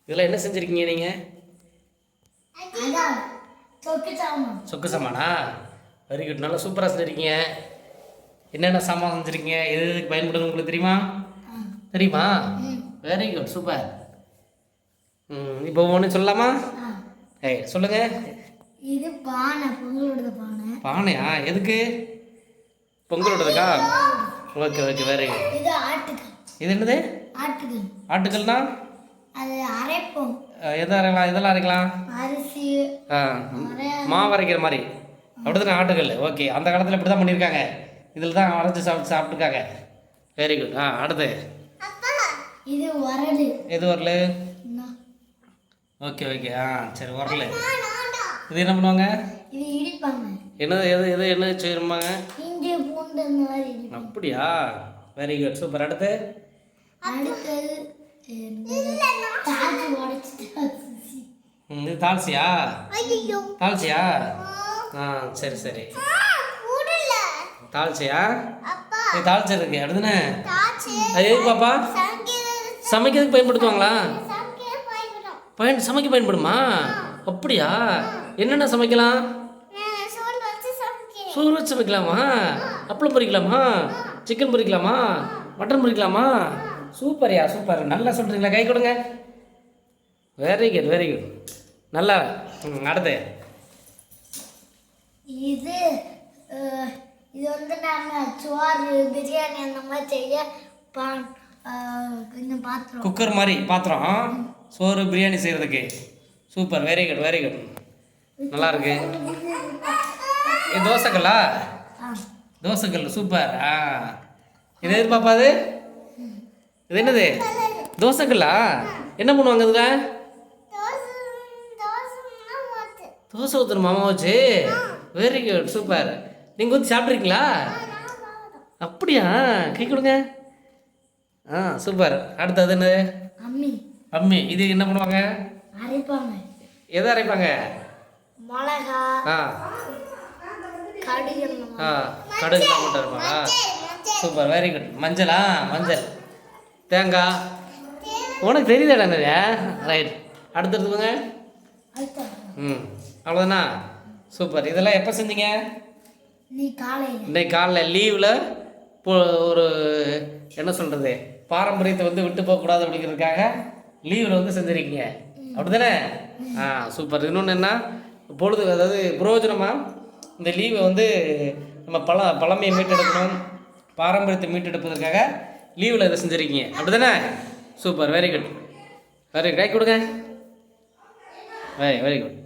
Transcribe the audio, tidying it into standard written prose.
இதெல்லாம் என்ன செஞ்சுருக்கீங்க நீங்கள்? சொக்கு சாமானா? வெரி குட், நல்லா சூப்பராக செஞ்சுருக்கீங்க. என்னென்ன சாமான் செஞ்சுருக்கீங்க, எது எதுக்கு பயன்படுது உங்களுக்கு தெரியுமா? தெரியுமா? Very good, super. இப்போ ஒன்று சொல்லலாமா? சொல்லுங்க. இது பானை, பொங்கலோட பானை. பானையா? எதுக்கு? பொங்கலோடதுக்கா? Okay okay, very good. இது ஆட்டுக்கல். இது என்னது? ஆட்டுக்கல். ஆட்டுக்கல்னா அது அரைப்போம். எதை அரைக்கலாம்? இதெல்லாம் அரைக்கலாம்? அரிசி மாவு அரைக்கிற மாதிரி அப்படிதானே ஆட்டுக்கல்? ஓகே, அந்த காலத்தில் இப்படி தான் பண்ணியிருக்காங்க. இதில் தான் அரைச்சி சாப்பிட்டுருக்காங்க. Very good. அடுத்து இது உரல். எது உரல்? ஓகே ஓகே, சரி, உரல். இது என்ன பண்ணுவாங்க? இது இடிப்பாங்க. எது என்ன செய்யணுமாங்க? இஞ்சி பூண்டு அந்த மாதிரி. அப்படியா? Very good, super. அடுத்து இது தால்சியா? தால்சியா? சரி சரி, தால்சியா? இது தால்ச்சி இருக்கு அடுத்துன்னு. அது எதுக்கு பாப்பா? சமைக்கிறதுக்கு பயன்படுத்துவாங்களா? சமைக்க பயன்படுமா? அப்படியா? என்னென்ன சமைக்கலாம்? சோறு வச்சு சமைக்கலாமா? அப்பளம் பொரிக்கலாமா? சிக்கன் பொரிக்கலாமா? மட்டன் பொரிக்கலாமா? சூப்பர்யா, சூப்பர். நல்லா சொல்கிறீங்களா? கை கொடுங்க. Very good, very good. நல்லா. அடுத்து இது இது வந்து நம்ம சோறு பிரியாணி அந்த மாதிரி செய்ய பாத்திரம். குக்கர் மாதிரி பாத்திரம். சோறு பிரியாணி செய்கிறதுக்கு. Super, very good, very good. நல்லா இருக்கு. இது தோசைக்கல்லா? தோசைக்கல், சூப்பர். இது எது பாப்பா? அது இது என்னது? தோசைக்கல்லா? என்ன பண்ணுவாங்க அதில்? தோசை ஊற்றுற மாமா வச்சு. Very good, super. நீங்கள் ஊற்றி சாப்பிட்ருக்கீங்களா? அப்படியா? கை கொடுங்க. சூப்பர். அடுத்தது என்னது? அம்மி. அம்மி. இது என்ன பண்ணுவாங்க? அரைப்பாங்க. எதை அரைப்பாங்க? மிளகா, கடுகுலாம் மட்டும் இருப்பாங்க. Super, very good. மஞ்சளா? மஞ்சள், தேங்காய். உனக்கு தெரியுதாடா நிறைய. ரைட். அடுத்தடுத்துங்க. அவ்வளோதானா? சூப்பர். இதெல்லாம் எப்போ செஞ்சீங்க? இன்னைக்கு காலையில் லீவில் ஒரு என்ன சொல்கிறது, பாரம்பரியத்தை வந்து விட்டு போகக்கூடாது அப்படிங்கிறதுக்காக லீவில் வந்து செஞ்சுருக்கீங்க அப்படி தானே? சூப்பர். இன்னொன்று என்ன பொழுது, அதாவது பிரயோஜனமாக இந்த லீவை வந்து நம்ம பழமையை மீட்டெடுக்கணும், பாரம்பரியத்தை மீட்டெடுப்பதற்காக லீவில் இதை செஞ்சுருக்கீங்க அப்படி தானே? Super, very good, very good. கை கொடுங்க. Very good.